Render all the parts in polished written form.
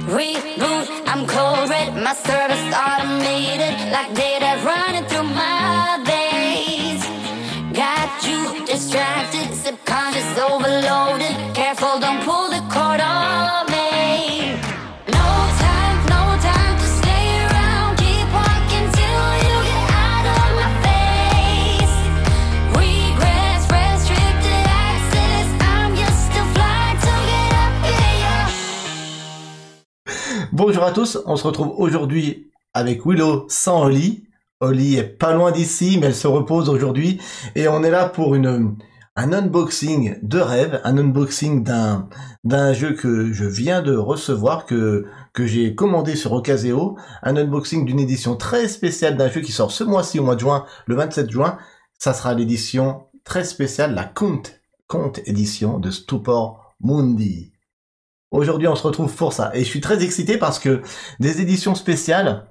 Reboot, I'm cold red, my service automated, like data running through my veins. Got you distracted, subconscious overloaded. Careful, don't pull the cord on me. No time to stay around. Keep walking till you get out of my face. Regrets, restricted access. I'm just a fly to get up here. Bonjour à tous, on se retrouve aujourd'hui avec Willow sans Holly. Holly est pas loin d'ici, mais elle se repose aujourd'hui. Et on est là pour un unboxing de rêve, un unboxing d'un jeu que je viens de recevoir, que j'ai commandé sur Ocaseo. Un unboxing d'une édition très spéciale d'un jeu qui sort ce mois-ci, au mois de juin, le 27 juin. Ça sera l'édition très spéciale, la Conte édition de Stupor Mundi. Aujourd'hui, on se retrouve pour ça. Et je suis très excité parce que des éditions spéciales,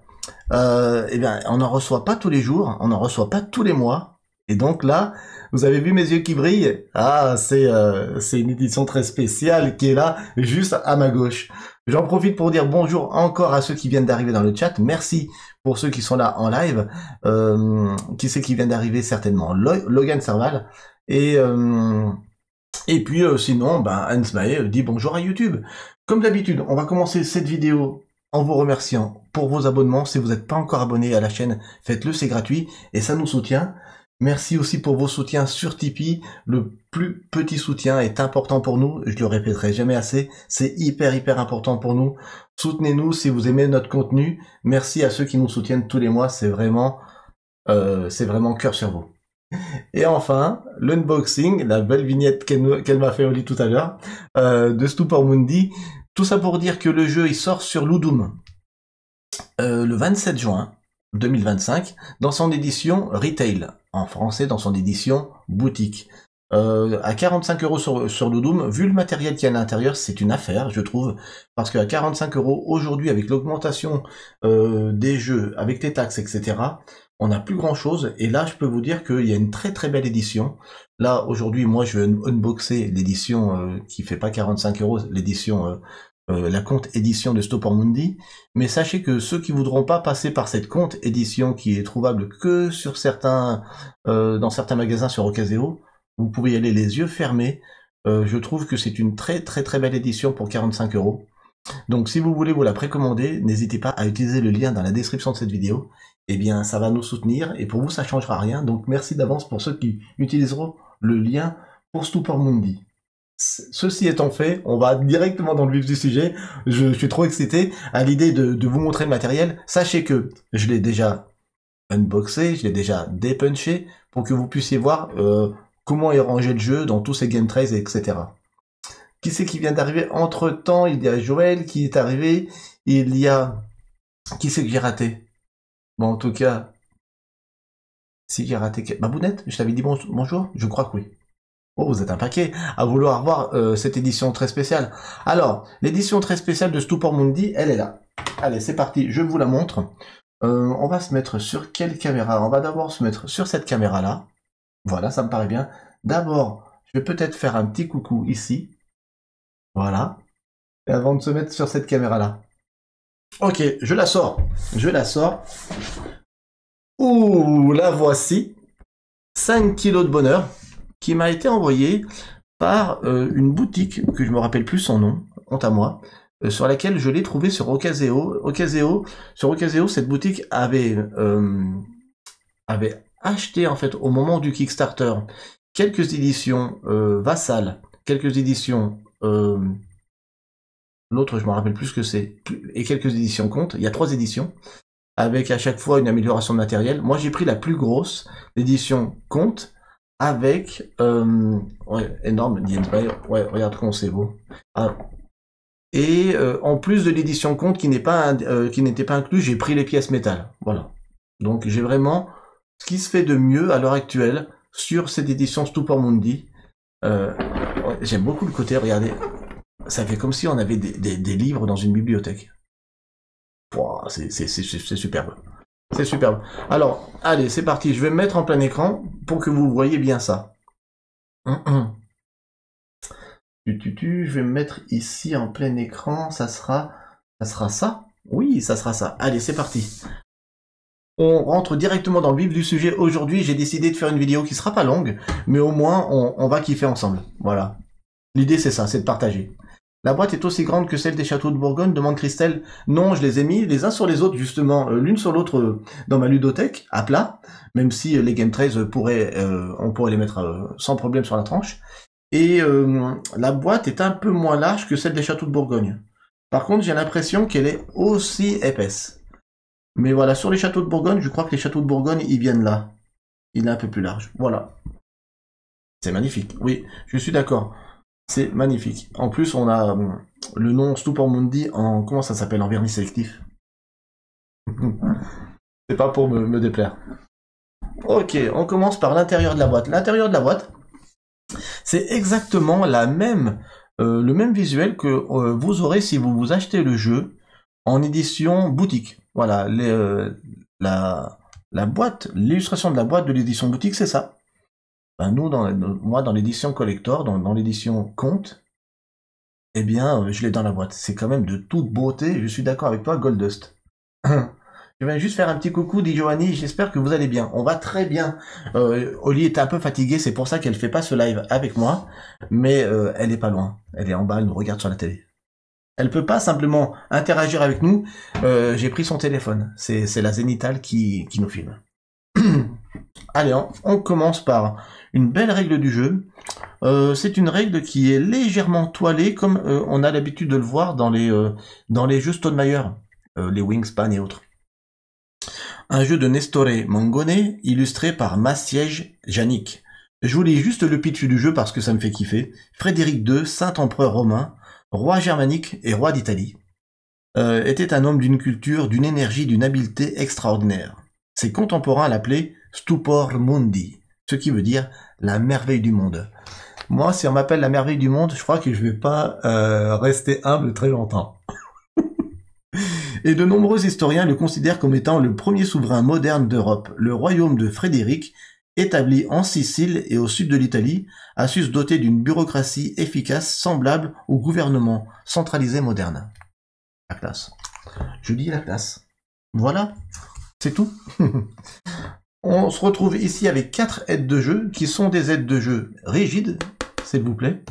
eh bien, on n'en reçoit pas tous les jours, on n'en reçoit pas tous les mois. Et donc là, vous avez vu mes yeux qui brillent? Ah, c'est une édition très spéciale qui est là, juste à ma gauche. J'en profite pour dire bonjour encore à ceux qui viennent d'arriver dans le chat. Merci pour ceux qui sont là en live. Qui c'est qui vient d'arriver? Certainement Logan Serval. Et puis sinon, ben, Ansmae dit bonjour à YouTube. Comme d'habitude, on va commencer cette vidéo en vous remerciant pour vos abonnements. Si vous n'êtes pas encore abonné à la chaîne, faites-le, c'est gratuit et ça nous soutient. Merci aussi pour vos soutiens sur Tipeee. Le plus petit soutien est important pour nous, je le répéterai jamais assez, c'est hyper important pour nous. Soutenez-nous si vous aimez notre contenu. Merci à ceux qui nous soutiennent tous les mois, c'est vraiment cœur sur vous. Et enfin, l'unboxing, la belle vignette qu'elle m'a fait Oli tout à l'heure, de Stupor Mundi. Tout ça pour dire que le jeu il sort sur Ludum le 27 juin 2025 dans son édition retail, en français dans son édition boutique. À 45 € sur Ludum, vu le matériel qu'il y a à l'intérieur, c'est une affaire, je trouve, parce qu'à 45 € aujourd'hui, avec l'augmentation des jeux, avec les taxes, etc., on n'a plus grand chose, et là je peux vous dire qu'il y a une très belle édition. Là aujourd'hui moi je vais unboxer l'édition qui fait pas 45 €, l'édition la Conte édition de Stupor Mundi, mais sachez que ceux qui voudront pas passer par cette Conte édition qui est trouvable que sur dans certains magasins sur Ocaseo, vous pouvez y aller les yeux fermés. Je trouve que c'est une très belle édition pour 45 €. Donc si vous voulez vous la précommander, n'hésitez pas à utiliser le lien dans la description de cette vidéo. Eh bien, ça va nous soutenir, et pour vous, ça changera rien. Donc, merci d'avance pour ceux qui utiliseront le lien pour Stupor Mundi. Ceci étant fait, on va directement dans le vif du sujet. Je suis trop excité à l'idée de vous montrer le matériel. Sachez que je l'ai déjà unboxé, je l'ai déjà dépunché, pour que vous puissiez voir comment est rangé le jeu dans tous ces game trays, etc. Qui c'est qui vient d'arriver? Entre temps, il y a Joël qui est arrivé. Il y a... Qui c'est que j'ai raté? Bon, en tout cas, si j'ai raté... Babounette, je t'avais dit bonjour? Je crois que oui. Oh, vous êtes un paquet à vouloir voir cette édition très spéciale. Alors, l'édition très spéciale de Stupor Mundi, elle est là. Allez, c'est parti, je vous la montre. On va se mettre sur quelle caméra? On va d'abord se mettre sur cette caméra-là. Voilà, ça me paraît bien. D'abord, je vais peut-être faire un petit coucou ici. Voilà. Et avant de se mettre sur cette caméra-là. Ok, je la sors. Ouh, la voici. 5 kilos de bonheur qui m'a été envoyé par une boutique que je me rappelle plus son nom, honte à moi, sur laquelle je l'ai trouvé sur Ocaseo. Sur Ocaseo, cette boutique avait acheté en fait au moment du Kickstarter quelques éditions Vassal, quelques éditions l'autre, je me rappelle plus ce que c'est, et quelques éditions Conte. Il y a 3 éditions, avec à chaque fois une amélioration de matériel. Moi, j'ai pris la plus grosse, l'édition Conte, avec... ouais, énorme, ouais, regarde comment c'est beau. Ah. Et en plus de l'édition Conte qui n'était pas inclus, j'ai pris les pièces métal. Voilà. Donc, j'ai vraiment ce qui se fait de mieux à l'heure actuelle sur cette édition Stupor Mundi. J'aime beaucoup le côté, regardez... Ça fait comme si on avait des livres dans une bibliothèque. Wow, c'est superbe. C'est superbe. Alors, allez, c'est parti. Je vais me mettre en plein écran pour que vous voyez bien ça. Je vais me mettre ici en plein écran. Ça sera Ça sera ça? Oui, ça sera ça. Allez, c'est parti. On rentre directement dans le vif du sujet. Aujourd'hui, j'ai décidé de faire une vidéo qui sera pas longue, mais au moins, on va kiffer ensemble. Voilà. L'idée, c'est ça, c'est de partager. La boîte est aussi grande que celle des châteaux de Bourgogne, demande Christelle. Non, je les ai mis les uns sur les autres, justement, l'une sur l'autre dans ma ludothèque, à plat, même si les Game Trays on pourrait les mettre sans problème sur la tranche. Et la boîte est un peu moins large que celle des châteaux de Bourgogne. Par contre, j'ai l'impression qu'elle est aussi épaisse. Mais voilà, sur les châteaux de Bourgogne, je crois que les châteaux de Bourgogne, ils viennent là. Il est un peu plus large. Voilà. C'est magnifique. Oui, je suis d'accord. C'est magnifique. En plus, on a le nom Stupor Mundi en... Comment ça s'appelle? En vernis sélectif. C'est pas pour me déplaire. Ok, on commence par l'intérieur de la boîte. L'intérieur de la boîte, c'est exactement le même visuel que vous aurez si vous vous achetez le jeu en édition boutique. Voilà, la boîte, l'illustration de la boîte de l'édition boutique, c'est ça. Ben nous, moi, dans l'édition collector, dans l'édition compte, eh bien, je l'ai dans la boîte. C'est quand même de toute beauté. Je suis d'accord avec toi, Goldust. Je vais juste faire un petit coucou, dit Johanny. J'espère que vous allez bien. On va très bien. Oli est un peu fatiguée, c'est pour ça qu'elle fait pas ce live avec moi. Mais elle est pas loin. Elle est en bas, elle nous regarde sur la télé. Elle peut pas simplement interagir avec nous. J'ai pris son téléphone. C'est la Zénithal qui nous filme. Allez, on commence par une belle règle du jeu. C'est une règle qui est légèrement toilée, comme on a l'habitude de le voir dans les jeux Stonemaier, les Wingspan et autres. Un jeu de Nestore Mangone, illustré par Maciej Janik. Je vous lis juste le pitch du jeu parce que ça me fait kiffer. Frédéric II, saint empereur romain, roi germanique et roi d'Italie, était un homme d'une culture, d'une énergie, d'une habileté extraordinaire. Ses contemporains l'appelaient Stupor Mundi, ce qui veut dire la merveille du monde. Moi, si on m'appelle la merveille du monde, je crois que je vais pas rester humble très longtemps. Et de nombreux historiens le considèrent comme étant le premier souverain moderne d'Europe. Le royaume de Frédéric, établi en Sicile et au sud de l'Italie, a su se doter d'une bureaucratie efficace semblable au gouvernement centralisé moderne. La classe. Je dis la classe. Voilà, c'est tout. On se retrouve ici avec 4 aides de jeu, qui sont des aides de jeu rigides, s'il vous plaît.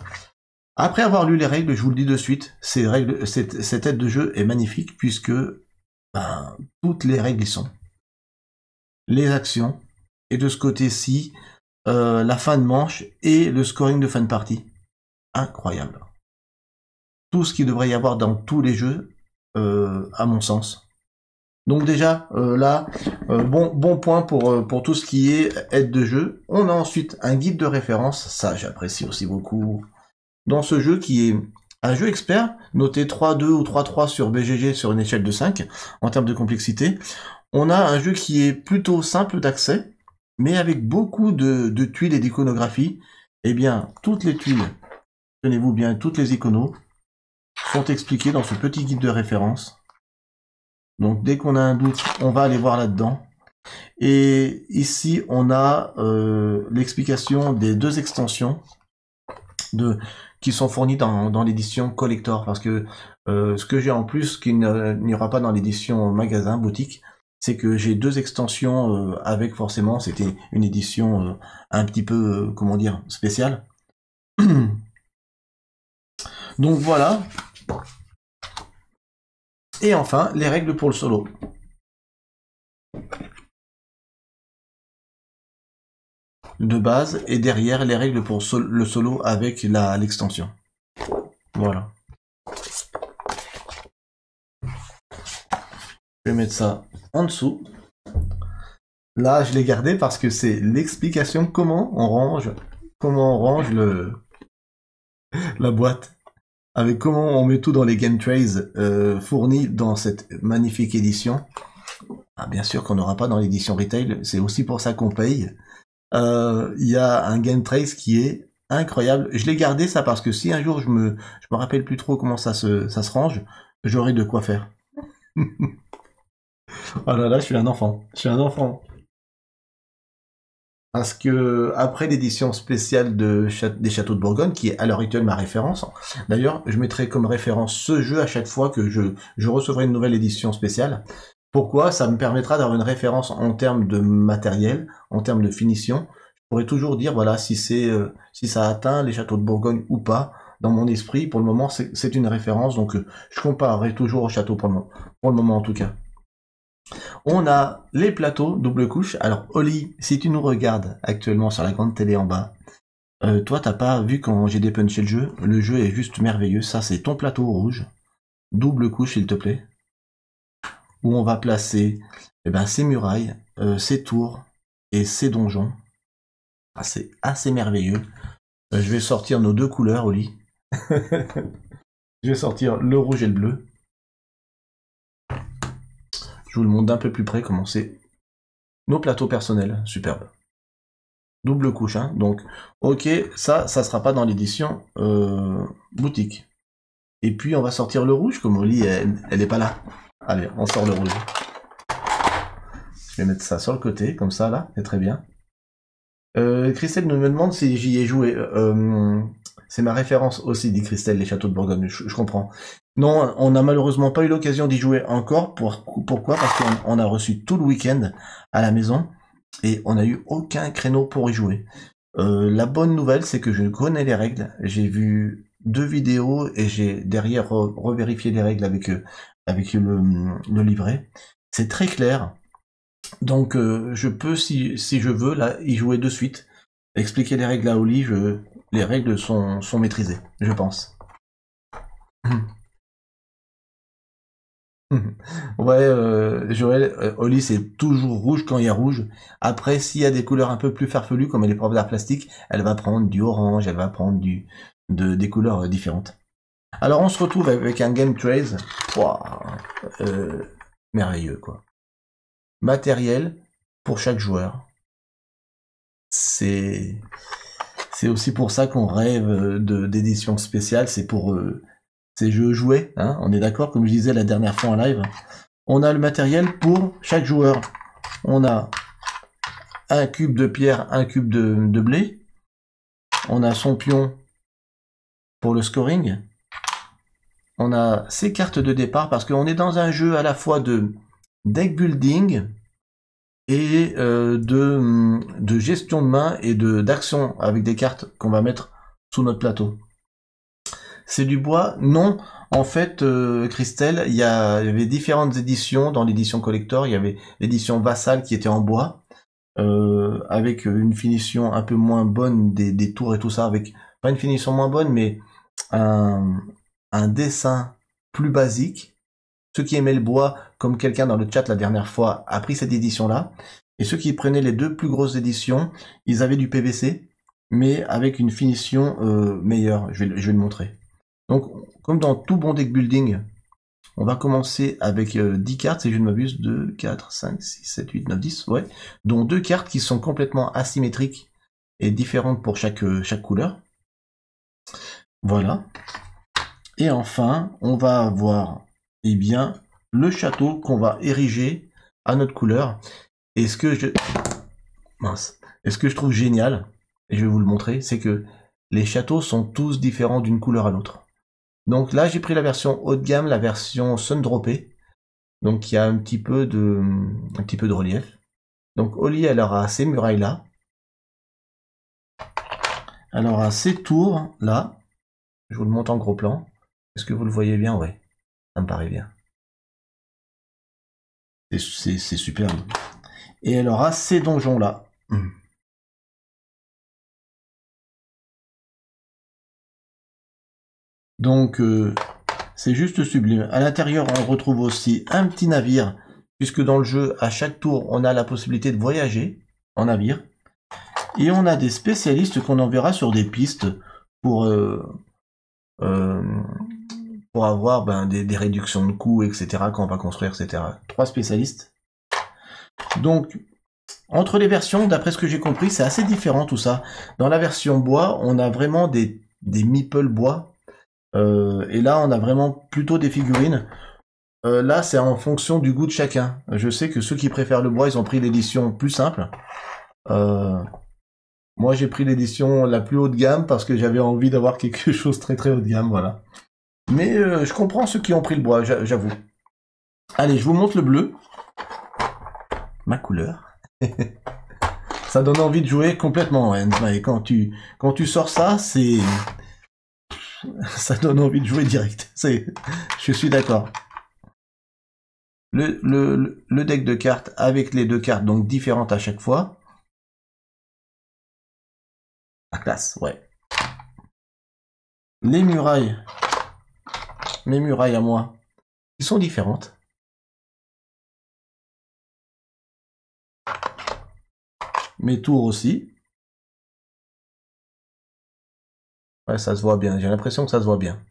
Après avoir lu les règles, je vous le dis de suite, cette aide de jeu est magnifique, puisque toutes les règles y sont. Les actions, et de ce côté-ci, la fin de manche et le scoring de fin de partie. Incroyable. Tout ce qu'il devrait y avoir dans tous les jeux, à mon sens. Donc déjà, là, bon point pour tout ce qui est aide de jeu. On a ensuite un guide de référence, ça j'apprécie aussi beaucoup, dans ce jeu qui est un jeu expert, noté 3.2 ou 3.3 sur BGG sur une échelle de 5, en termes de complexité. On a un jeu qui est plutôt simple d'accès, mais avec beaucoup de tuiles et d'iconographie. Eh bien, toutes les tuiles, tenez-vous bien, toutes les iconos, sont expliquées dans ce petit guide de référence. Donc dès qu'on a un doute, on va aller voir là-dedans. Et ici, on a l'explication des 2 extensions qui sont fournies dans l'édition collector. Parce que ce que j'ai en plus, qu'il n'y aura pas dans l'édition magasin, boutique, c'est que j'ai 2 extensions avec forcément, c'était une édition un petit peu, comment dire, spéciale. Donc voilà. Et enfin, les règles pour le solo. De base, et derrière, les règles pour le solo avec l'extension. Voilà. Je vais mettre ça en dessous. Là, je l'ai gardé parce que c'est l'explication comment on range la boîte. Avec comment on met tout dans les game trays fournis dans cette magnifique édition. Ah, bien sûr qu'on n'aura pas dans l'édition retail, c'est aussi pour ça qu'on paye. Il y a un game trays qui est incroyable. Je l'ai gardé ça parce que si un jour je me rappelle plus trop comment ça se range, j'aurai de quoi faire. Oh là là, je suis un enfant. Parce que après l'édition spéciale des Châteaux de Bourgogne, qui est à l'heure actuelle ma référence, d'ailleurs je mettrai comme référence ce jeu à chaque fois que je recevrai une nouvelle édition spéciale. Pourquoi? Ça me permettra d'avoir une référence en termes de matériel, en termes de finition. Je pourrais toujours dire voilà si ça atteint les Châteaux de Bourgogne ou pas. Dans mon esprit, pour le moment, c'est une référence, donc je comparerai toujours au château pour le moment en tout cas. On a les plateaux double couche. Alors Oli, si tu nous regardes actuellement sur la grande télé en bas, toi t'as pas vu quand j'ai dépunché le jeu est juste merveilleux. Ça c'est ton plateau rouge, double couche s'il te plaît, où on va placer ces murailles, ces tours et ces donjons. Ah, c'est assez merveilleux. Je vais sortir nos deux couleurs Oli. Je vais sortir le rouge et le bleu. Je vous le montre d'un peu plus près comment c'est. Nos plateaux personnels, superbe. Double couche, hein. Donc, ok, ça sera pas dans l'édition boutique. Et puis, on va sortir le rouge, comme Oli, elle est pas là. Allez, on sort le rouge. Je vais mettre ça sur le côté, comme ça, là, c'est très bien. Christelle me demande si j'y ai joué. C'est ma référence aussi, dit Christelle, les Châteaux de Bourgogne, je comprends. Non, on n'a malheureusement pas eu l'occasion d'y jouer encore. Pourquoi? Parce qu'on a reçu tout le week-end à la maison et on n'a eu aucun créneau pour y jouer. La bonne nouvelle, c'est que je connais les règles. J'ai vu 2 vidéos et j'ai derrière revérifié les règles avec le livret. C'est très clair. Donc je peux, si je veux, là, y jouer de suite. Expliquer les règles à Oli, les règles sont maîtrisées, je pense. Ouais, Joël, Oli c'est toujours rouge quand il y a rouge. Après, s'il y a des couleurs un peu plus farfelues, comme elle est prof d'art plastique, elle va prendre du orange, elle va prendre des couleurs différentes. Alors on se retrouve avec un Game Trace. Wow, merveilleux quoi. Matériel pour chaque joueur. C'est aussi pour ça qu'on rêve d'éditions spéciales, c'est pour ces jeux jouets, hein, on est d'accord, comme je disais la dernière fois en live. On a le matériel pour chaque joueur. On a un cube de pierre, un cube de blé. On a son pion pour le scoring. On a ses cartes de départ, parce qu'on est dans un jeu à la fois de deck building et de gestion de main et d'action avec des cartes qu'on va mettre sous notre plateau. C'est du bois? Non. En fait, Christelle, il y avait différentes éditions. Dans l'édition collector, il y avait l'édition Vassal qui était en bois, avec une finition un peu moins bonne des tours et tout ça, avec pas une finition moins bonne, mais un dessin plus basique. Ceux qui aimaient le bois, comme quelqu'un dans le chat la dernière fois, a pris cette édition-là. Et ceux qui prenaient les 2 plus grosses éditions, ils avaient du PVC, mais avec une finition meilleure. Je vais le montrer. Donc, comme dans tout bon deck building, on va commencer avec 10 cartes, si je ne m'abuse, 2, 4, 5, 6, 7, 8, 9, 10, ouais, dont 2 cartes qui sont complètement asymétriques et différentes pour chaque couleur. Voilà. Et enfin, on va avoir, eh bien, le château qu'on va ériger à notre couleur. Et ce que je trouve génial, et je vais vous le montrer, c'est que les châteaux sont tous différents d'une couleur à l'autre. Donc là, j'ai pris la version haut de gamme, la version Sun-Droppée. Donc il y a un petit peu de relief. Donc Oli, elle aura ces murailles là. Elle aura ces tours là. Je vous le montre en gros plan. Est-ce que vous le voyez bien? Ouais, ça me paraît bien. C'est superbe. Et elle aura ces donjons là. Donc c'est juste sublime. À l'intérieur, on retrouve aussi un petit navire, puisque dans le jeu, à chaque tour, on a la possibilité de voyager en navire. Et on a des spécialistes qu'on enverra sur des pistes pour avoir des réductions de coûts, etc. quand on va construire, etc. 3 spécialistes. Donc, entre les versions, d'après ce que j'ai compris, c'est assez différent tout ça. Dans la version bois, on a vraiment des meeples bois. Et là, on a vraiment plutôt des figurines. Là, c'est en fonction du goût de chacun. Je sais que ceux qui préfèrent le bois, ils ont pris l'édition plus simple. Moi, j'ai pris l'édition la plus haut de gamme parce que j'avais envie d'avoir quelque chose très très haut de gamme, voilà. Mais je comprends ceux qui ont pris le bois, j'avoue. Allez, je vous montre le bleu. Ma couleur. Ça donne envie de jouer complètement, et quand tu sors ça, c'est... Ça donne envie de jouer direct. Je suis d'accord. Le deck de cartes avec les deux cartes, donc différentes à chaque fois. La classe, ouais. Les murailles. Mes murailles à moi. Ils sont différentes. Mes tours aussi. Ouais, ça se voit bien. J'ai l'impression que ça se voit bien.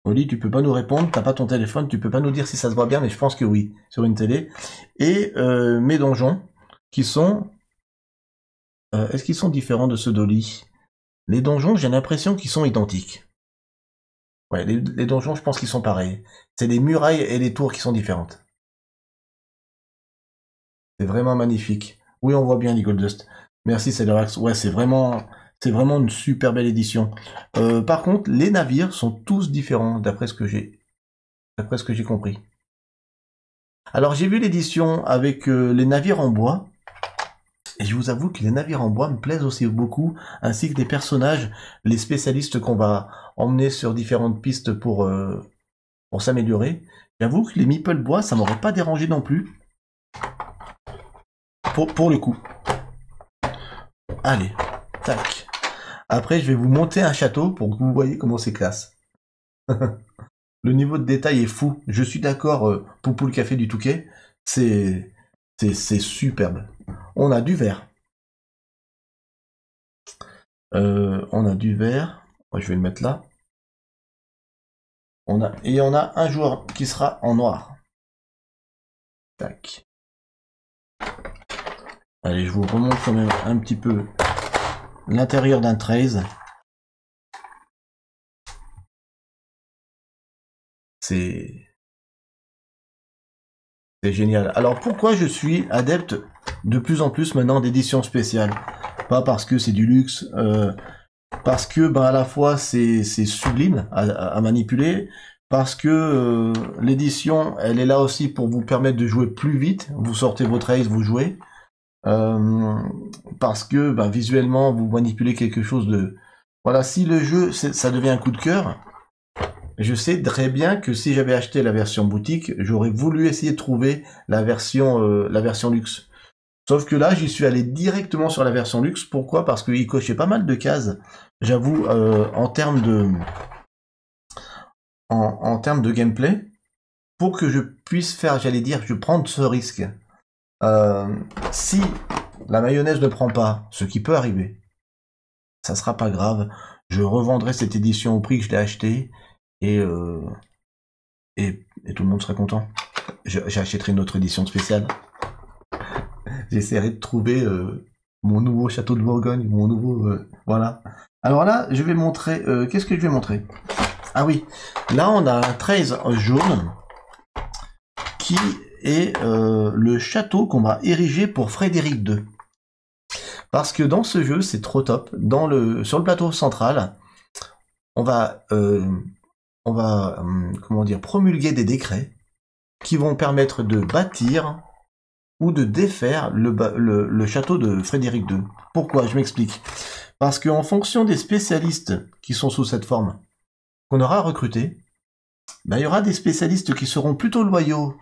Oli, tu peux pas nous répondre, t'as pas ton téléphone, tu peux pas nous dire si ça se voit bien, mais je pense que oui, sur une télé. Et mes donjons, qui sont... Est-ce qu'ils sont différents de ceux d'Oli? Les donjons, j'ai l'impression qu'ils sont identiques. Ouais, les donjons, je pense qu'ils sont pareils. C'est les murailles et les tours qui sont différentes. C'est vraiment magnifique. Oui, on voit bien les Goldust. Merci, c'est le Rax. Ouais, c'est vraiment une super belle édition. Par contre, les navires sont tous différents, d'après ce que j'ai compris. Alors, j'ai vu l'édition avec les navires en bois. Et je vous avoue que les navires en bois me plaisent aussi beaucoup, ainsi que les personnages, les spécialistes qu'on va emmener sur différentes pistes pour s'améliorer. J'avoue que les meeples bois, ça m'aurait pas dérangé non plus. Pour le coup. Allez, tac. Après, je vais vous monter un château pour que vous voyez comment c'est classe. Le niveau de détail est fou. Je suis d'accord, Poupou le café du Touquet, c'est superbe. On a du vert. On a du vert. Ouais, je vais le mettre là. Et on a un joueur qui sera en noir. Tac. Allez, je vous remonte quand même un petit peu l'intérieur d'un 13. C'est génial. Alors pourquoi je suis adepte de plus en plus maintenant d'éditions spéciales? Pas parce que c'est du luxe, parce que ben, à la fois c'est sublime à manipuler, parce que l'édition elle est là aussi pour vous permettre de jouer plus vite. Vous sortez votre ace, vous jouez. Parce que ben, visuellement vous manipulez quelque chose de... Voilà, si le jeu ça devient un coup de cœur, je sais très bien que si j'avais acheté la version boutique, j'aurais voulu essayer de trouver la version luxe. Sauf que là, j'y suis allé directement sur la version luxe. Pourquoi? Parce qu'il cochait pas mal de cases. J'avoue, en termes de gameplay, pour que je puisse faire, j'allais dire, je prends ce risque. Si la mayonnaise ne prend pas, ce qui peut arriver, ça sera pas grave. Je revendrai cette édition au prix que je l'ai acheté et tout le monde serait content. J'achèterai une autre édition spéciale. J'essaierai de trouver mon nouveau château de Bourgogne, mon nouveau... voilà. Alors là, je vais montrer... qu'est-ce que je vais montrer? Ah oui, là on a un 13 jaune qui est le château qu'on va ériger pour Frédéric II. Parce que dans ce jeu, c'est trop top. Sur le plateau central, on va comment dire, promulguer des décrets qui vont permettre de bâtir ou de défaire le château de Frédéric II. Pourquoi? Je m'explique. Parce qu'en fonction des spécialistes qui sont sous cette forme, qu'on aura recrutés, ben, il y aura des spécialistes qui seront plutôt loyaux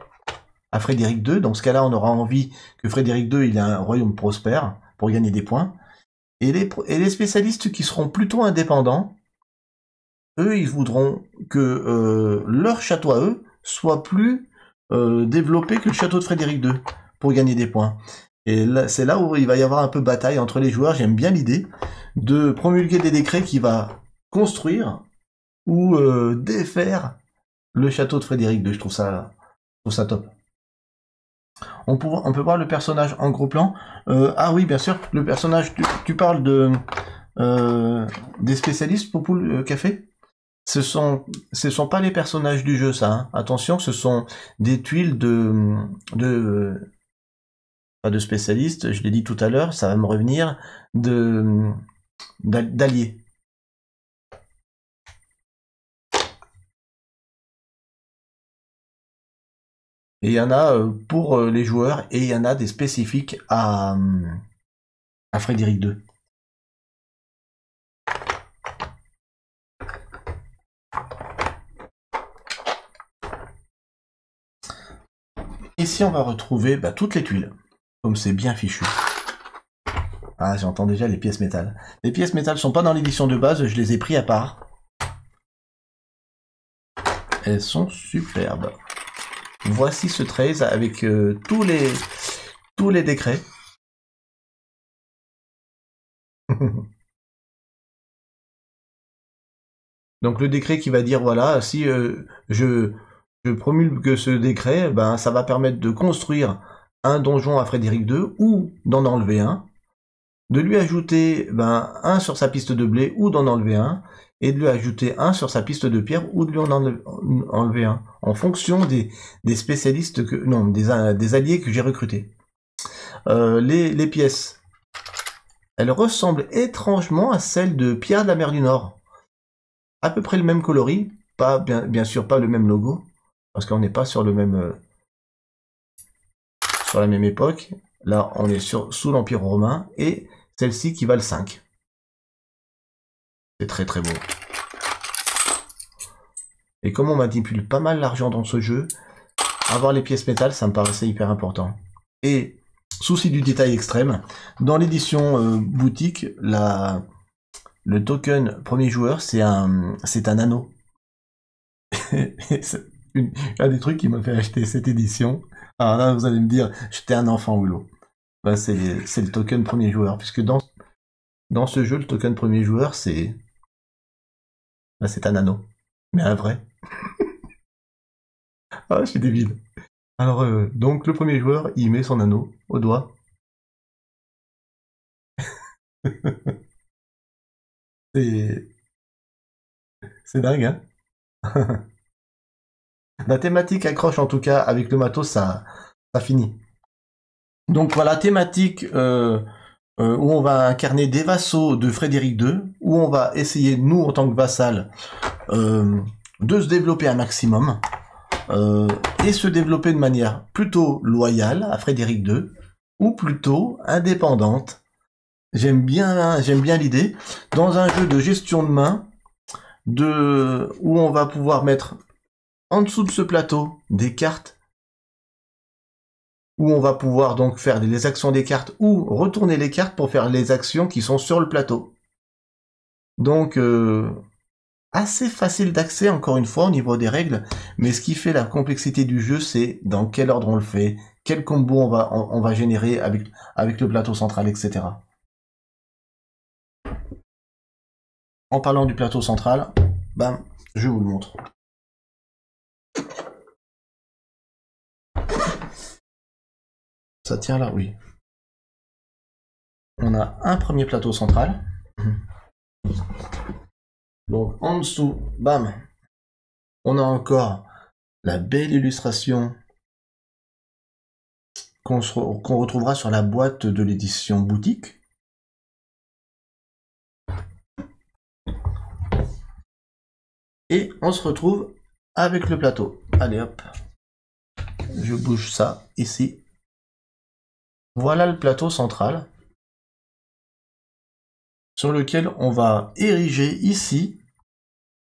à Frédéric II. Dans ce cas-là, on aura envie que Frédéric II il ait un royaume prospère pour gagner des points. Et les spécialistes qui seront plutôt indépendants, eux, ils voudront que leur château à eux soit plus développé que le château de Frédéric II pour gagner des points. Et là, c'est là où il va y avoir un peu de bataille entre les joueurs. J'aime bien l'idée de promulguer des décrets qui va construire ou défaire le château de Frédéric II. Je trouve ça top. On peut voir le personnage en gros plan. Ah oui, bien sûr, le personnage, tu parles des spécialistes pour le café? Ce sont pas les personnages du jeu, ça. Hein. Attention, ce sont des tuiles pas de spécialiste, je l'ai dit tout à l'heure, ça va me revenir d'alliés. Et il y en a pour les joueurs et il y en a des spécifiques à Frédéric II. Ici, on va retrouver toutes les tuiles, comme c'est bien fichu. Ah, j'entends déjà les pièces métal. Les pièces métal sont pas dans l'édition de base, je les ai pris à part. Elles sont superbes. Voici ce 13 avec tous les décrets. Donc le décret qui va dire voilà, si je promulgue ce décret, ça va permettre de construire un donjon à Frédéric II ou d'en enlever un, de lui ajouter un sur sa piste de blé ou d'en enlever un, et de lui ajouter un sur sa piste de pierre ou de lui en enlever un, en fonction des spécialistes des alliés que j'ai recrutés. Les pièces, elles ressemblent étrangement à celles de Pierre de la Mer du Nord. À peu près le même coloris, bien sûr pas le même logo, parce qu'on n'est pas sur le même sur la même époque. Là, on est sous l'Empire romain, et celle-ci qui valent 5. C'est très très beau. Et comme on manipule pas mal l'argent dans ce jeu, avoir les pièces métal, ça me paraissait hyper important. Et, souci du détail extrême, dans l'édition boutique, le token premier joueur, c'est un anneau. Un des trucs qui m'a fait acheter cette édition. Alors là, vous allez me dire, j'étais un enfant ou l'eau. C'est le token premier joueur, puisque dans ce jeu, le token premier joueur, c'est un anneau. Mais un vrai. Ah, je suis débile. Alors, donc, le premier joueur, il met son anneau au doigt. C'est dingue, hein. La thématique accroche en tout cas, avec le matos, ça finit. Donc voilà, thématique où on va incarner des vassaux de Frédéric II, où on va essayer, nous en tant que vassal, de se développer un maximum, et se développer de manière plutôt loyale à Frédéric II, ou plutôt indépendante. J'aime bien l'idée, dans un jeu de gestion de main, où on va pouvoir mettre en dessous de ce plateau des cartes, où on va pouvoir donc faire les actions des cartes ou retourner les cartes pour faire les actions qui sont sur le plateau. Donc assez facile d'accès encore une fois au niveau des règles, mais ce qui fait la complexité du jeu, c'est dans quel ordre on le fait, quel combo on va générer avec le plateau central, etc. En parlant du plateau central, je vous le montre. Ça tient là, oui. On a un premier plateau central. Donc en dessous, on a encore la belle illustration qu'on retrouvera sur la boîte de l'édition boutique. Et on se retrouve avec le plateau. Allez hop, je bouge ça ici. Voilà le plateau central sur lequel on va ériger ici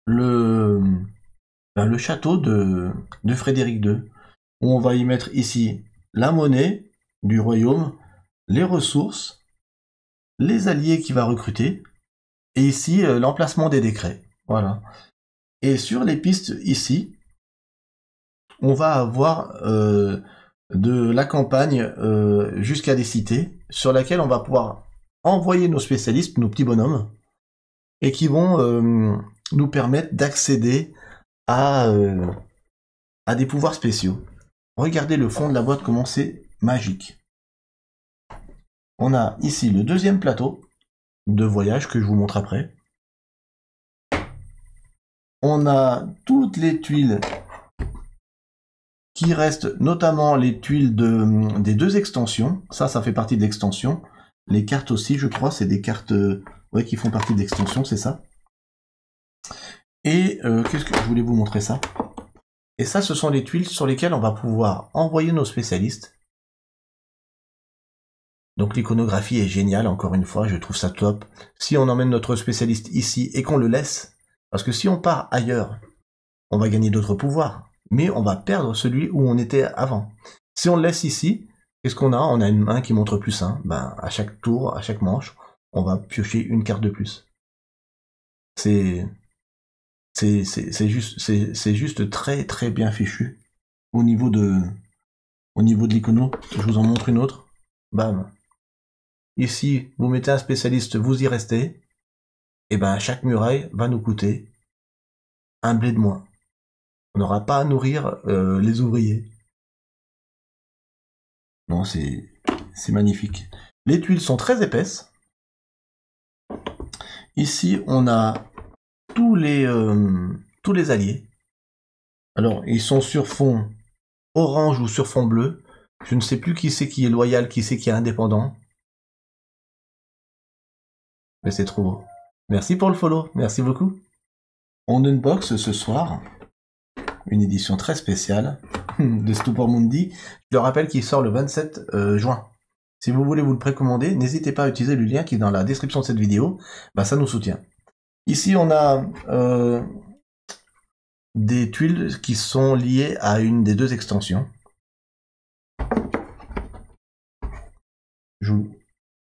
le château de Frédéric II, où on va y mettre ici la monnaie du royaume, les ressources, les alliés qu'il va recruter, et ici l'emplacement des décrets. Voilà. Et sur les pistes ici, on va avoir de la campagne jusqu'à des cités, sur laquelle on va pouvoir envoyer nos spécialistes, nos petits bonhommes, et qui vont nous permettre d'accéder à des pouvoirs spéciaux. Regardez le fond de la boîte, comment c'est magique. On a ici le deuxième plateau de voyage que je vous montre après. On a toutes les tuiles qu'il reste notamment les tuiles des deux extensions. Ça fait partie de l'extension. Les cartes aussi, je crois, c'est des cartes ouais, qui font partie de l'extension, c'est ça. Et qu'est-ce que je voulais vous montrer ça? Et ça, ce sont les tuiles sur lesquelles on va pouvoir envoyer nos spécialistes. Donc l'iconographie est géniale, encore une fois, je trouve ça top. Si on emmène notre spécialiste ici et qu'on le laisse, parce que si on part ailleurs, on va gagner d'autres pouvoirs, mais on va perdre celui où on était avant. Si on le laisse ici, qu'est-ce qu'on a? On a une main qui montre plus 1. Ben, à chaque tour, à chaque manche, on va piocher une carte de plus. C'est juste très très bien fichu. Au niveau de l'icono, je vous en montre une autre. Bam. Ici, vous mettez un spécialiste, vous y restez. Et ben, chaque muraille va nous coûter un blé de moins. On n'aura pas à nourrir les ouvriers. Non, c'est magnifique. Les tuiles sont très épaisses. Ici, on a tous les alliés. Alors, ils sont sur fond orange ou sur fond bleu. Je ne sais plus qui c'est qui est loyal, qui c'est qui est indépendant. Mais c'est trop beau. Merci pour le follow, merci beaucoup. On unbox ce soir une édition très spéciale de Stupor Mundi. Je le rappelle qu'il sort le 27 juin. Si vous voulez vous le précommander, n'hésitez pas à utiliser le lien qui est dans la description de cette vidéo. Bah, ça nous soutient. Ici, on a des tuiles qui sont liées à une des deux extensions. Il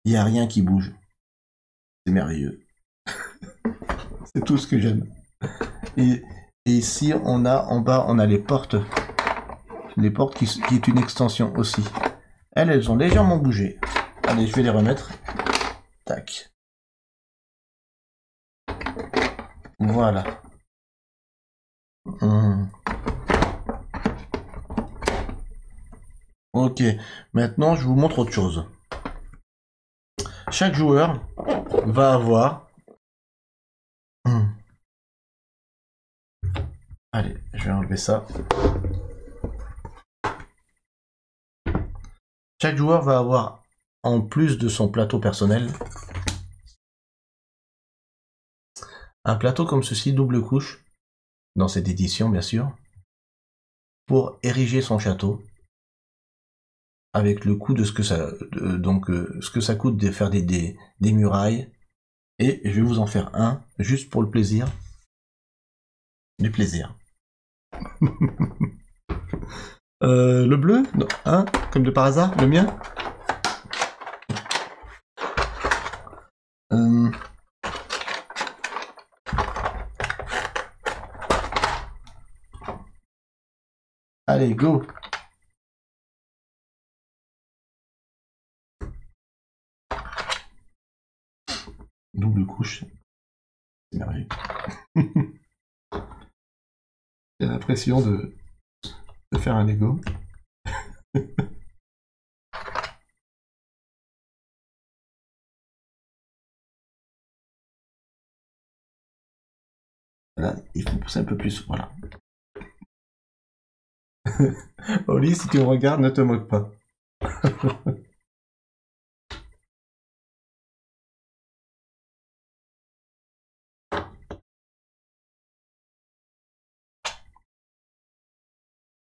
n'y a rien qui bouge. C'est merveilleux. C'est tout ce que j'aime. Et ici, on a en bas, on a les portes. Les portes qui est une extension aussi. Elles ont légèrement bougé. Allez, je vais les remettre. Tac. Voilà. Ok. Maintenant, je vous montre autre chose. Chaque joueur va avoir... Allez, je vais enlever ça. Chaque joueur va avoir, en plus de son plateau personnel, un plateau comme ceci, double couche, dans cette édition bien sûr, pour ériger son château, avec le coût de ce que ça, ce que ça coûte de faire des murailles. Et je vais vous en faire un, juste pour le plaisir. Du plaisir. Le bleu? Non, hein? Comme de par hasard, le mien? Allez, go! Double couche. C'est merveilleux. J'ai l'impression de faire un Lego. Là, il faut pousser un peu plus, voilà. Oli, si tu me regardes, ne te moque pas.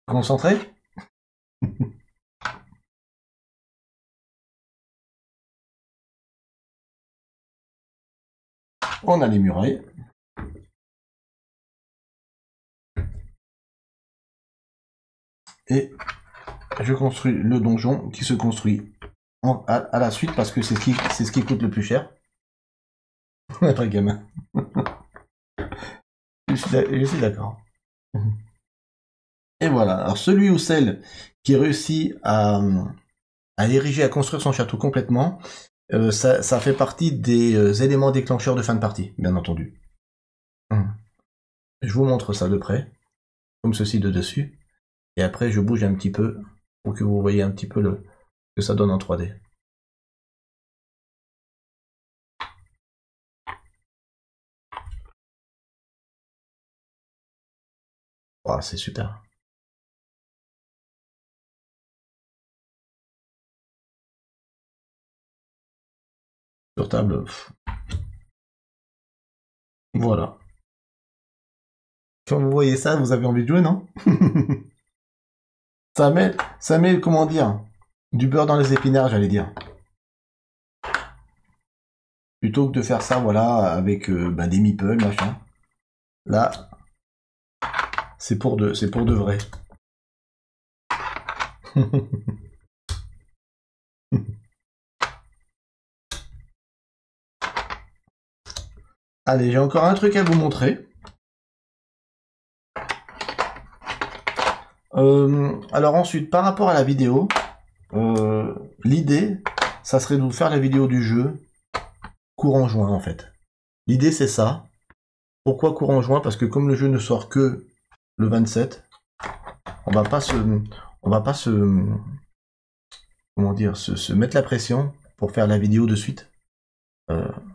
Concentré? On a les murailles. Et je construis le donjon qui se construit à la suite parce que c'est ce qui coûte le plus cher. Après gamin. Je suis d'accord. Et voilà. Alors celui ou celle qui réussit à ériger, à construire son château complètement, ça fait partie des éléments déclencheurs de fin de partie, bien entendu. Je vous montre ça de près, comme ceci de dessus. Et après, je bouge un petit peu pour que vous voyez un petit peu ce que ça donne en 3D. Wow, c'est super. sur table. Voilà. Quand vous voyez ça, vous avez envie de jouer, non? ça met, comment dire, du beurre dans les épinards, j'allais dire. Plutôt que de faire ça, voilà, avec des meeples, machin. Là, c'est pour de vrai. Allez, j'ai encore un truc à vous montrer. Alors ensuite, par rapport à la vidéo, l'idée, ça serait de vous faire la vidéo du jeu courant juin, en fait. L'idée, c'est ça. Pourquoi courant juin? Parce que comme le jeu ne sort que le 27, on va pas se comment dire, se mettre la pression pour faire la vidéo de suite.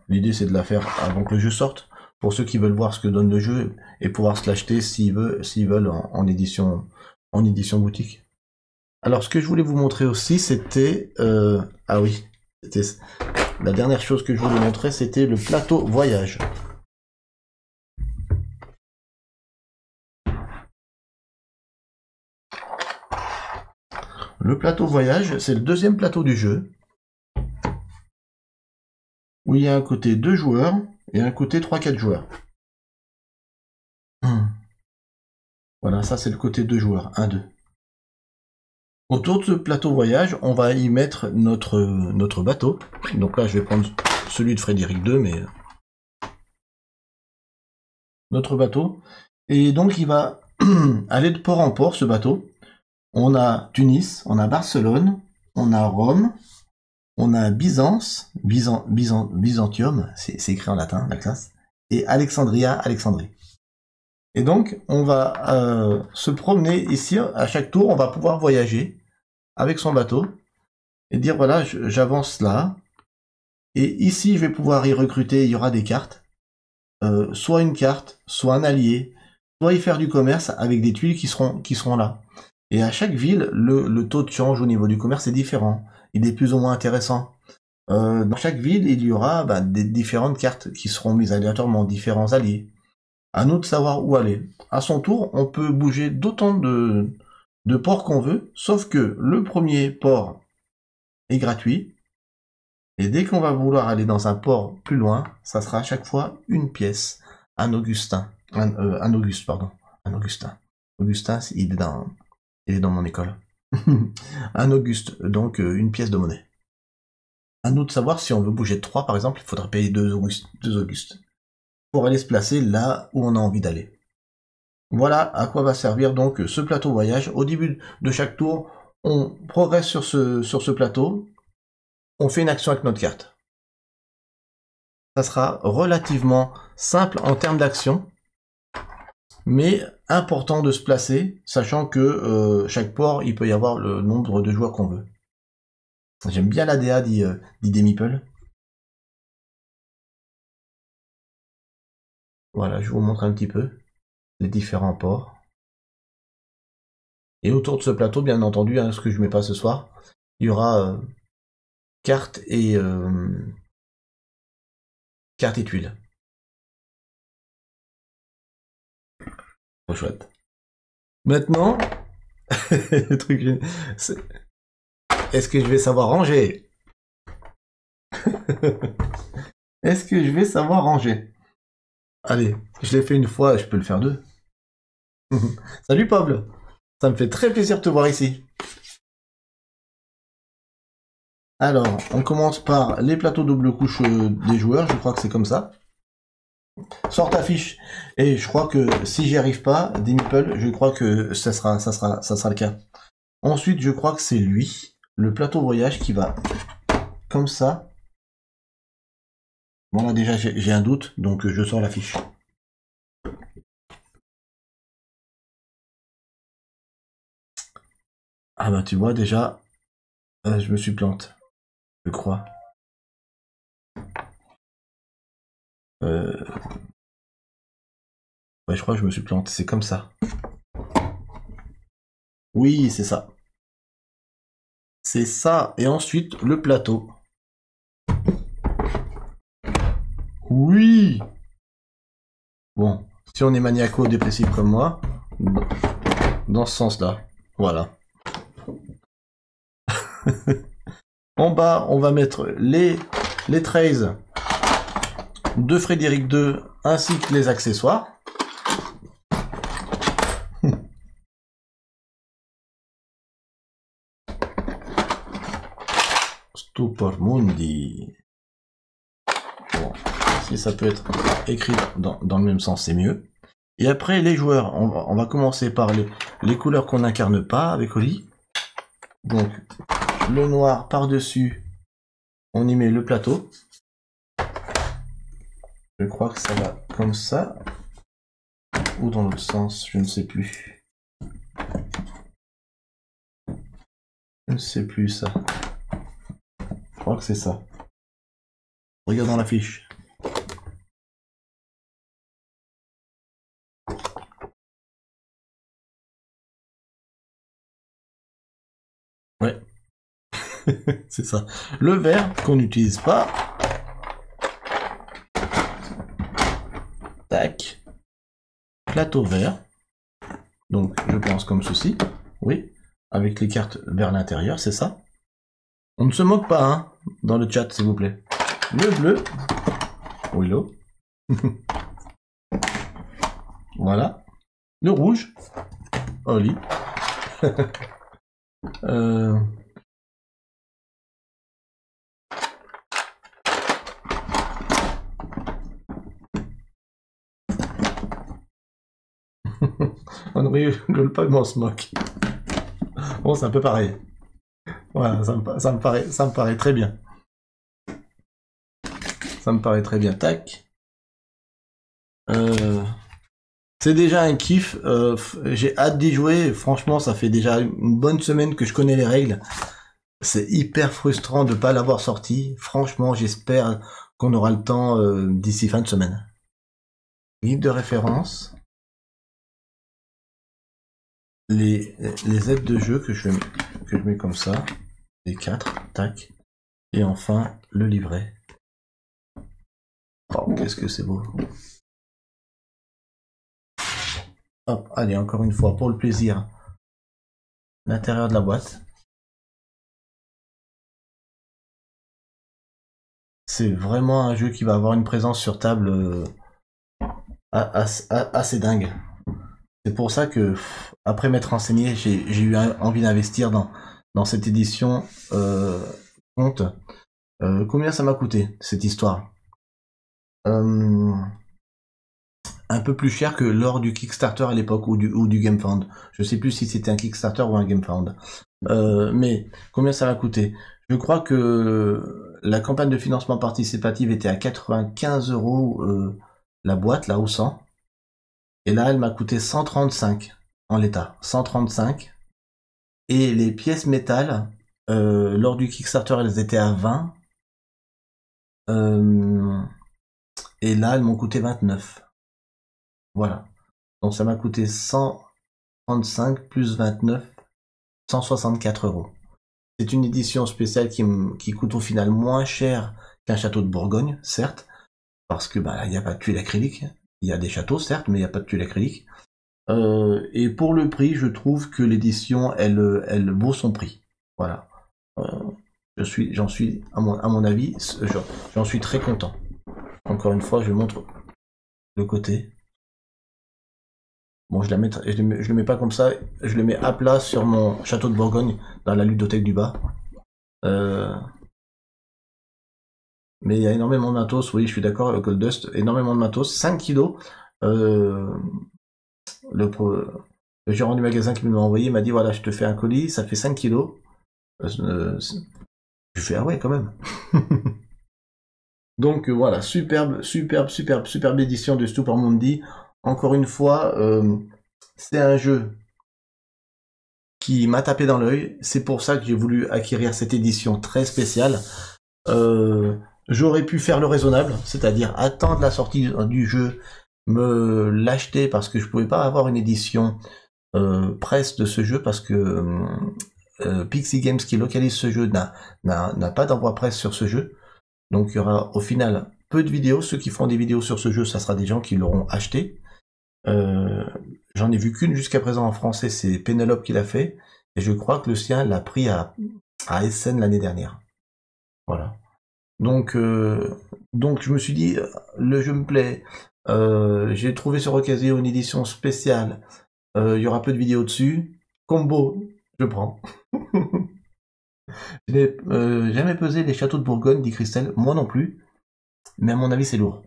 L'idée, c'est de la faire avant que le jeu sorte, pour ceux qui veulent voir ce que donne le jeu et pouvoir se l'acheter s'ils veulent en édition boutique. Alors, ce que je voulais vous montrer aussi, c'était ah oui, c'était la dernière chose que je voulais montrer, c'était le plateau voyage. Le plateau voyage, c'est le deuxième plateau du jeu, où il y a un côté 2 joueurs et un côté 3-4 joueurs. Voilà, ça c'est le côté 2 joueurs, 1-2. Autour de ce plateau voyage, on va y mettre notre bateau. Donc là, je vais prendre celui de Frédéric II, mais notre bateau. Et donc, il va aller de port en port, ce bateau. On a Tunis, on a Barcelone, on a Rome, on a Byzance, Byzantium, c'est écrit en latin, la classe, et Alexandrie. Et donc, on va se promener ici, à chaque tour, on va pouvoir voyager avec son bateau, et dire, voilà, j'avance là, et ici, je vais pouvoir y recruter, il y aura des cartes, soit une carte, soit un allié, soit y faire du commerce avec des tuiles qui seront là. Et à chaque ville, le taux de change au niveau du commerce est différent. Il est plus ou moins intéressant. Dans chaque ville, il y aura des différentes cartes qui seront mises aléatoirement, différents alliés. À nous de savoir où aller. À son tour, on peut bouger d'autant de ports qu'on veut, sauf que le premier port est gratuit. Et dès qu'on va vouloir aller dans un port plus loin, ça sera à chaque fois une pièce. Un Augustin. Un Auguste, pardon. Un Augustin. Augustin, il est dans mon école. Un Auguste, donc une pièce de monnaie. À nous de savoir si on veut bouger de 3, par exemple, il faudra payer 2 Augustes. Pour aller se placer là où on a envie d'aller. Voilà à quoi va servir donc ce plateau voyage. Au début de chaque tour, on progresse sur ce plateau, on fait une action avec notre carte. Ça sera relativement simple en termes d'action, mais important de se placer, sachant que chaque port, il peut y avoir le nombre de joueurs qu'on veut. J'aime bien l'ADA d'idée Meeple. Voilà, je vous montre un petit peu les différents ports. Et autour de ce plateau, bien entendu, ce que je mets pas ce soir, il y aura cartes et tuiles. Trop chouette. Maintenant, le truc, est-ce que je vais savoir ranger? Est-ce que je vais savoir ranger? Allez, je l'ai fait une fois, je peux le faire deux. Salut Pablo, ça me fait très plaisir de te voir ici. Alors, on commence par les plateaux double couche des joueurs, je crois que c'est comme ça. Sors ta fiche, et je crois que si j'y arrive pas, des meeples, je crois que ça sera le cas. Ensuite, je crois que c'est lui, le plateau voyage qui va comme ça. Bon là déjà j'ai un doute, donc je sors la fiche. Ah bah tu vois déjà, je me suis planté, je crois. Ouais, je crois que je me suis planté, c'est comme ça. Oui, c'est ça. C'est ça, et ensuite le plateau. Oui. Bon, si on est maniaco-dépressif comme moi, dans ce sens-là, voilà. En bas, on va mettre les trays de Frédéric II ainsi que les accessoires. Stupor Mundi. Bon, si ça peut être écrit dans le même sens, c'est mieux. Et après, les joueurs, on va commencer par les couleurs qu'on n'incarne pas avec Oli. Donc, le noir par-dessus, on y met le plateau. Je crois que ça va comme ça. Ou dans l'autre sens, je ne sais plus. Je ne sais plus ça. Je crois que c'est ça. Regarde dans la fiche. Ouais. C'est ça. Le vert qu'on n'utilise pas. Tac. Plateau vert. Donc je pense comme ceci. Oui. Avec les cartes vers l'intérieur, c'est ça. On ne se moque pas, hein, dans le chat, s'il vous plaît. Le bleu. Willow. Voilà. Le rouge. Oli. On ne rigole pas, mais on se moque. Bon, c'est un peu pareil. Voilà, ça me paraît très bien. Ça me paraît très bien. Tac. C'est déjà un kiff. J'ai hâte d'y jouer. Franchement, ça fait déjà une bonne semaine que je connais les règles. C'est hyper frustrant de ne pas l'avoir sorti. Franchement, j'espère qu'on aura le temps d'ici fin de semaine. Guide de référence. Les aides de jeu que je mets comme ça. Les 4. Tac. Et enfin, le livret. Oh, qu'est-ce que c'est beau. Hop, allez, encore une fois, pour le plaisir. L'intérieur de la boîte. C'est vraiment un jeu qui va avoir une présence sur table assez dingue. C'est pour ça que, après m'être renseigné, j'ai eu envie d'investir dans cette édition compte. Combien ça m'a coûté, cette histoire? Un peu plus cher que lors du Kickstarter à l'époque ou du GameFound. Je sais plus si c'était un Kickstarter ou un GameFound. Mais combien ça m'a coûté? Je crois que la campagne de financement participatif était à 95 € la boîte, là, ou 100. Et là, elle m'a coûté 135 en l'état. 135. Et les pièces métal, lors du Kickstarter, elles étaient à 20. Et là, elles m'ont coûté 29. Voilà. Donc ça m'a coûté 135 plus 29, 164 €. C'est une édition spéciale qui coûte au final moins cher qu'un château de Bourgogne, certes, parce que bah il n'y a pas de tuile acrylique. Il y a des châteaux, certes, mais il n'y a pas de tuile acrylique. Et pour le prix, je trouve que l'édition, elle vaut son prix. Voilà. J'en suis, à mon avis, j'en suis très content. Encore une fois, je montre le côté. Bon, je le mets pas comme ça, je le mets à plat sur mon château de Bourgogne, dans la ludothèque du bas. Mais il y a énormément de matos, oui, je suis d'accord avec Goldust, énormément de matos, 5 kilos. Le gérant du magasin qui me l'a envoyé m'a dit, voilà, je te fais un colis, ça fait 5 kilos. Je fais, ah ouais, quand même. Donc voilà, superbe édition de Stupor Mundi. Encore une fois, c'est un jeu qui m'a tapé dans l'œil. C'est pour ça que j'ai voulu acquérir cette édition très spéciale. J'aurais pu faire le raisonnable, c'est-à-dire attendre la sortie du jeu, me l'acheter parce que je pouvais pas avoir une édition presse de ce jeu parce que Pixie Games qui localise ce jeu n'a pas d'envoi presse sur ce jeu. Donc il y aura au final peu de vidéos. Ceux qui feront des vidéos sur ce jeu, ça sera des gens qui l'auront acheté. J'en ai vu qu'une jusqu'à présent en français, c'est Pénélope qui l'a fait. Et je crois que le sien l'a pris à Essen l'année dernière. Voilà. Donc je me suis dit, le jeu me plaît. J'ai trouvé sur Ocasio une édition spéciale. Il y aura peu de vidéos dessus. Combo, je prends. Je n'ai jamais pesé les châteaux de Bourgogne, dit Christelle. Moi non plus. Mais à mon avis, c'est lourd.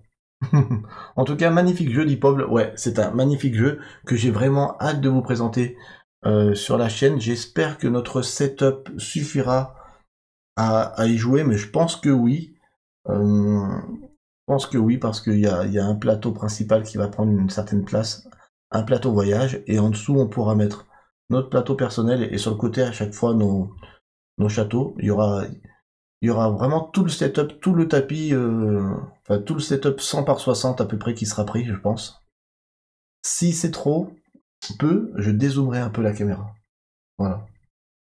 En tout cas, magnifique jeu, dit Paul. Ouais, c'est un magnifique jeu que j'ai vraiment hâte de vous présenter sur la chaîne. J'espère que notre setup suffira à y jouer, mais je pense que oui. Je pense que oui, parce qu'il y a un plateau principal qui va prendre une certaine place, un plateau voyage, et en dessous, on pourra mettre notre plateau personnel, et sur le côté, à chaque fois, nos châteaux. Il y aura vraiment tout le setup, tout le tapis, enfin tout le setup 100 par 60 à peu près qui sera pris, je pense. Si c'est trop peu, je dézoomerai un peu la caméra. Voilà.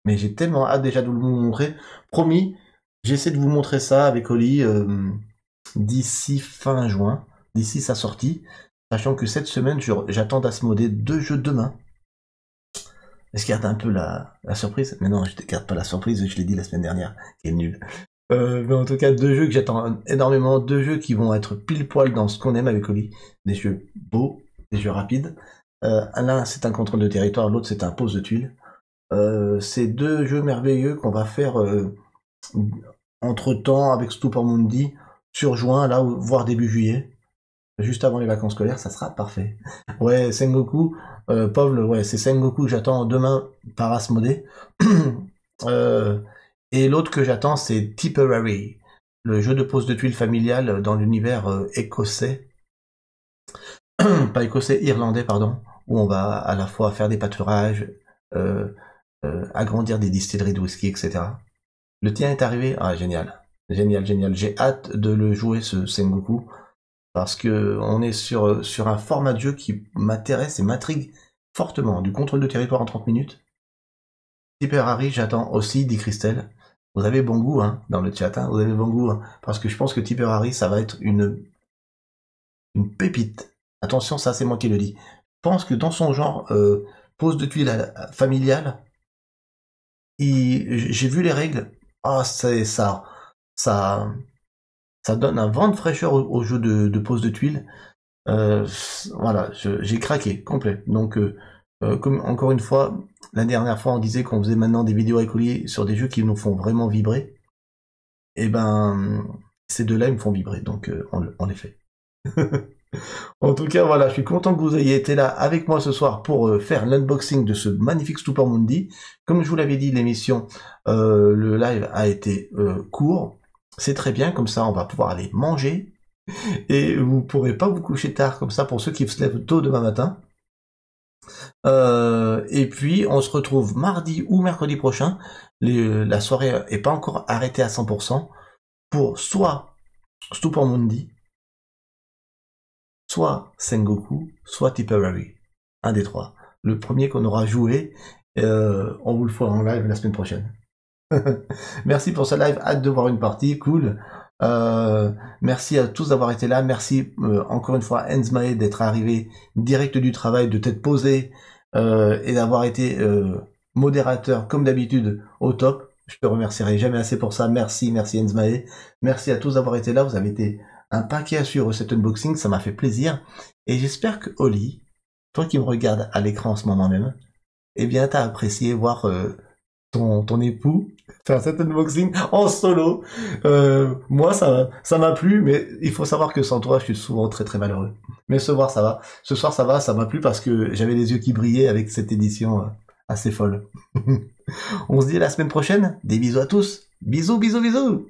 Mais j'ai tellement hâte déjà de vous le montrer. Promis, j'essaie de vous montrer ça avec Oli d'ici fin juin, d'ici sa sortie, sachant que cette semaine, j'attends d'Asmodée 2 jeux demain. Est-ce qu'il y a un peu la surprise? Mais non, je ne garde pas la surprise, je l'ai dit la semaine dernière, qui est nul. Mais en tout cas, 2 jeux que j'attends énormément, 2 jeux qui vont être pile poil dans ce qu'on aime avec Oli. Des jeux beaux, des jeux rapides. L'un, c'est un contrôle de territoire, l'autre, c'est un pose de tuiles. C'est 2 jeux merveilleux qu'on va faire entre-temps avec Stupor Mundi sur juin, là, voire début juillet. Juste avant les vacances scolaires, ça sera parfait. Ouais, Sengoku, Paul, ouais, c'est Sengoku que j'attends demain par Asmodée. Et l'autre que j'attends, c'est Tipperary, le jeu de pose de tuiles familial dans l'univers écossais. Pas écossais, irlandais, pardon, où on va à la fois faire des pâturages, agrandir des distilleries de whisky, etc. Le tien est arrivé? Ah, génial. Génial, génial. J'ai hâte de le jouer, ce Sengoku. Parce que on est sur un format de jeu qui m'intéresse et m'intrigue fortement. Du contrôle de territoire en 30 minutes. Tipperary, j'attends aussi, dit Christelle. Vous avez bon goût, hein, dans le chat, hein, vous avez bon goût, hein, parce que je pense que Tipperary, ça va être une pépite. Attention, ça c'est moi qui le dis. Je pense que dans son genre pose de tuiles familiale, j'ai vu les règles. Ah, c'est ça donne un vent de fraîcheur au jeu de pose de tuiles. Voilà, j'ai craqué, complet. Donc, comme encore une fois, la dernière fois, on disait qu'on faisait maintenant des vidéos avec Oli sur des jeux qui nous font vraiment vibrer. Et ben, ces deux-là, ils me font vibrer, donc on les fait. En tout cas, voilà, je suis content que vous ayez été là avec moi ce soir pour faire l'unboxing de ce magnifique Stupor Mundi. Comme je vous l'avais dit, l'émission, le live a été court. C'est très bien, comme ça on va pouvoir aller manger. Et vous pourrez pas vous coucher tard, comme ça pour ceux qui se lèvent tôt demain matin. Et puis on se retrouve mardi ou mercredi prochain. La soirée est pas encore arrêtée à 100% pour soit Stupor Mundi, soit Sengoku, soit Tipperary. Un des trois. Le premier qu'on aura joué, on vous le fera en live la semaine prochaine. Merci pour ce live, hâte de voir une partie, cool. Merci à tous d'avoir été là, merci encore une fois Enzmae d'être arrivé direct du travail, de t'être posé et d'avoir été modérateur comme d'habitude au top. Je te remercierai jamais assez pour ça, merci Enzmae. Merci à tous d'avoir été là, vous avez été un paquet à suivre cet unboxing, ça m'a fait plaisir. Et j'espère que Oli, toi qui me regardes à l'écran en ce moment même, eh bien t'as apprécié voir ton époux faire cet unboxing en solo. Moi ça m'a plu, mais il faut savoir que sans toi je suis souvent très très malheureux. Mais ce soir ça va, ça m'a plu parce que j'avais les yeux qui brillaient avec cette édition assez folle. On se dit à la semaine prochaine, des bisous à tous, bisous bisous bisous.